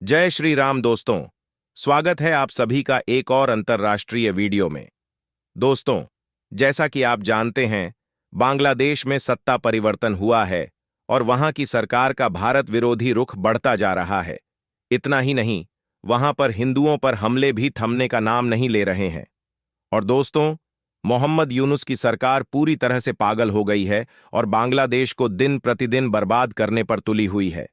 जय श्री राम दोस्तों। स्वागत है आप सभी का एक और अंतर्राष्ट्रीय वीडियो में। दोस्तों, जैसा कि आप जानते हैं, बांग्लादेश में सत्ता परिवर्तन हुआ है और वहां की सरकार का भारत विरोधी रुख बढ़ता जा रहा है। इतना ही नहीं, वहां पर हिंदुओं पर हमले भी थमने का नाम नहीं ले रहे हैं। और दोस्तों, मोहम्मद यूनुस की सरकार पूरी तरह से पागल हो गई है और बांग्लादेश को दिन प्रतिदिन बर्बाद करने पर तुली हुई है।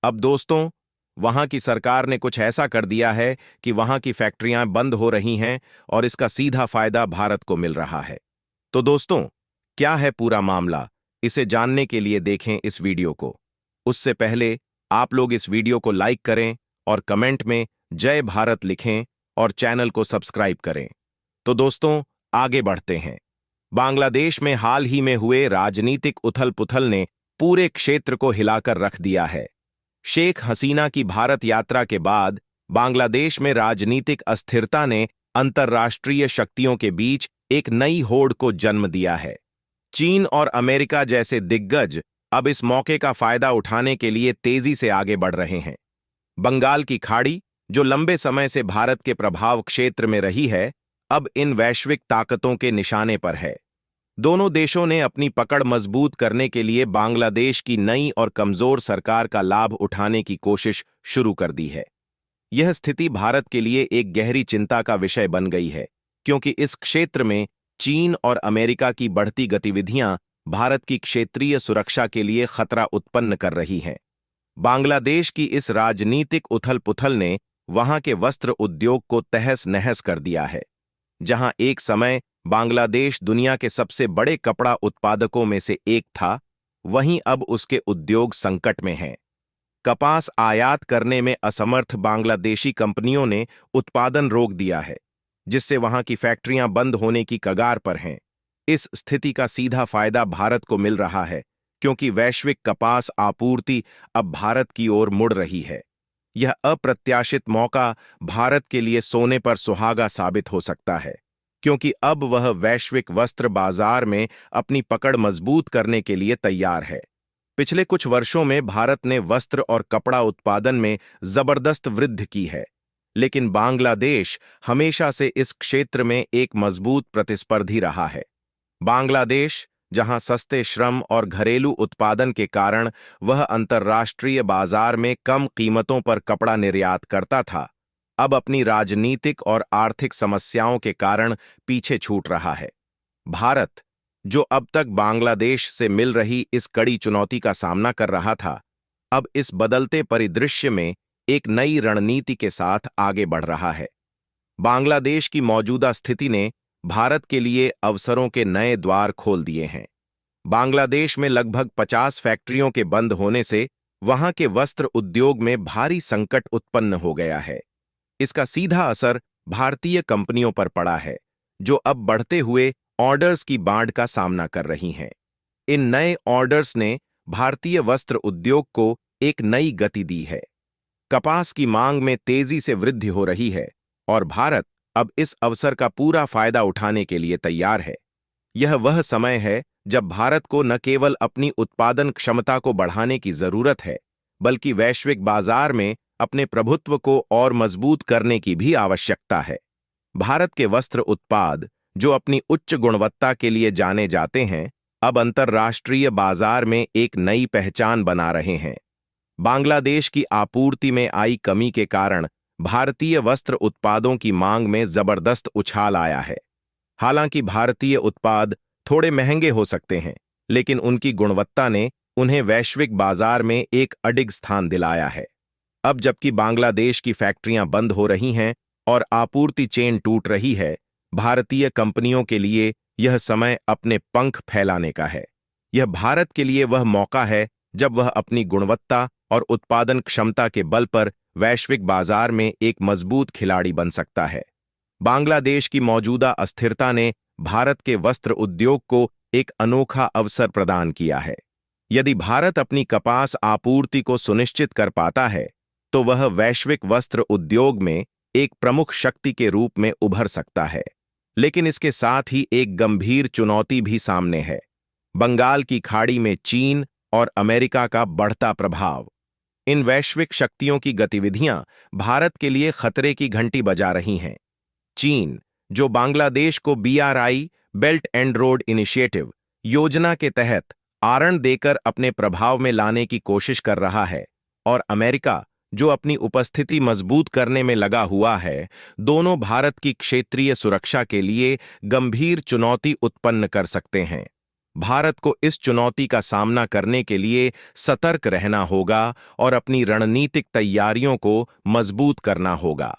अब दोस्तों, वहां की सरकार ने कुछ ऐसा कर दिया है कि वहां की फैक्ट्रियां बंद हो रही हैं और इसका सीधा फायदा भारत को मिल रहा है। तो दोस्तों, क्या है पूरा मामला, इसे जानने के लिए देखें इस वीडियो को। उससे पहले आप लोग इस वीडियो को लाइक करें और कमेंट में जय भारत लिखें और चैनल को सब्सक्राइब करें। तो दोस्तों, आगे बढ़ते हैं। बांग्लादेश में हाल ही में हुए राजनीतिक उथल-पुथल ने पूरे क्षेत्र को हिलाकर रख दिया है। शेख हसीना की भारत यात्रा के बाद बांग्लादेश में राजनीतिक अस्थिरता ने अंतर्राष्ट्रीय शक्तियों के बीच एक नई होड़ को जन्म दिया है। चीन और अमेरिका जैसे दिग्गज अब इस मौके का फायदा उठाने के लिए तेजी से आगे बढ़ रहे हैं। बंगाल की खाड़ी, जो लंबे समय से भारत के प्रभाव क्षेत्र में रही है, अब इन वैश्विक ताकतों के निशाने पर है। दोनों देशों ने अपनी पकड़ मजबूत करने के लिए बांग्लादेश की नई और कमजोर सरकार का लाभ उठाने की कोशिश शुरू कर दी है। यह स्थिति भारत के लिए एक गहरी चिंता का विषय बन गई है, क्योंकि इस क्षेत्र में चीन और अमेरिका की बढ़ती गतिविधियां भारत की क्षेत्रीय सुरक्षा के लिए खतरा उत्पन्न कर रही हैं। बांग्लादेश की इस राजनीतिक उथल-पुथल ने वहां के वस्त्र उद्योग को तहस-नहस कर दिया है। जहां एक समय बांग्लादेश दुनिया के सबसे बड़े कपड़ा उत्पादकों में से एक था, वहीं अब उसके उद्योग संकट में हैं। कपास आयात करने में असमर्थ बांग्लादेशी कंपनियों ने उत्पादन रोक दिया है, जिससे वहां की फैक्ट्रियां बंद होने की कगार पर हैं। इस स्थिति का सीधा फायदा भारत को मिल रहा है, क्योंकि वैश्विक कपास आपूर्ति अब भारत की ओर मुड़ रही है। यह अप्रत्याशित मौका भारत के लिए सोने पर सुहागा साबित हो सकता है, क्योंकि अब वह वैश्विक वस्त्र बाजार में अपनी पकड़ मजबूत करने के लिए तैयार है। पिछले कुछ वर्षों में भारत ने वस्त्र और कपड़ा उत्पादन में जबरदस्त वृद्धि की है, लेकिन बांग्लादेश हमेशा से इस क्षेत्र में एक मजबूत प्रतिस्पर्धी रहा है। बांग्लादेश, जहां सस्ते श्रम और घरेलू उत्पादन के कारण वह अंतर्राष्ट्रीय बाजार में कम कीमतों पर कपड़ा निर्यात करता था, अब अपनी राजनीतिक और आर्थिक समस्याओं के कारण पीछे छूट रहा है। भारत, जो अब तक बांग्लादेश से मिल रही इस कड़ी चुनौती का सामना कर रहा था, अब इस बदलते परिदृश्य में एक नई रणनीति के साथ आगे बढ़ रहा है। बांग्लादेश की मौजूदा स्थिति ने भारत के लिए अवसरों के नए द्वार खोल दिए हैं। बांग्लादेश में लगभग 50 फैक्ट्रियों के बंद होने से वहां के वस्त्र उद्योग में भारी संकट उत्पन्न हो गया है। इसका सीधा असर भारतीय कंपनियों पर पड़ा है, जो अब बढ़ते हुए ऑर्डर्स की बाढ़ का सामना कर रही हैं। इन नए ऑर्डर्स ने भारतीय वस्त्र उद्योग को एक नई गति दी है। कपास की मांग में तेजी से वृद्धि हो रही है और भारत अब इस अवसर का पूरा फायदा उठाने के लिए तैयार है। यह वह समय है जब भारत को न केवल अपनी उत्पादन क्षमता को बढ़ाने की जरूरत है, बल्कि वैश्विक बाजार में अपने प्रभुत्व को और मजबूत करने की भी आवश्यकता है। भारत के वस्त्र उत्पाद, जो अपनी उच्च गुणवत्ता के लिए जाने जाते हैं, अब अंतर्राष्ट्रीय बाजार में एक नई पहचान बना रहे हैं। बांग्लादेश की आपूर्ति में आई कमी के कारण भारतीय वस्त्र उत्पादों की मांग में जबरदस्त उछाल आया है। हालांकि भारतीय उत्पाद थोड़े महंगे हो सकते हैं, लेकिन उनकी गुणवत्ता ने उन्हें वैश्विक बाजार में एक अडिग स्थान दिलाया है। अब जबकि बांग्लादेश की फैक्ट्रियां बंद हो रही हैं और आपूर्ति चेन टूट रही है, भारतीय कंपनियों के लिए यह समय अपने पंख फैलाने का है। यह भारत के लिए वह मौका है जब वह अपनी गुणवत्ता और उत्पादन क्षमता के बल पर वैश्विक बाजार में एक मजबूत खिलाड़ी बन सकता है। बांग्लादेश की मौजूदा अस्थिरता ने भारत के वस्त्र उद्योग को एक अनोखा अवसर प्रदान किया है। यदि भारत अपनी कपास आपूर्ति को सुनिश्चित कर पाता है, तो वह वैश्विक वस्त्र उद्योग में एक प्रमुख शक्ति के रूप में उभर सकता है। लेकिन इसके साथ ही एक गंभीर चुनौती भी सामने है। बंगाल की खाड़ी में चीन और अमेरिका का बढ़ता प्रभाव। इन वैश्विक शक्तियों की गतिविधियां भारत के लिए खतरे की घंटी बजा रही हैं। चीन, जो बांग्लादेश को BRI belt and road initiative योजना के तहत आरण देकर अपने प्रभाव में लाने की कोशिश कर रहा है, और अमेरिका, जो अपनी उपस्थिति मजबूत करने में लगा हुआ है, दोनों भारत की क्षेत्रीय सुरक्षा के लिए गंभीर चुनौती उत्पन्न कर सकते हैं। भारत को इस चुनौती का सामना करने के लिए सतर्क रहना होगा और अपनी रणनीतिक तैयारियों को मजबूत करना होगा।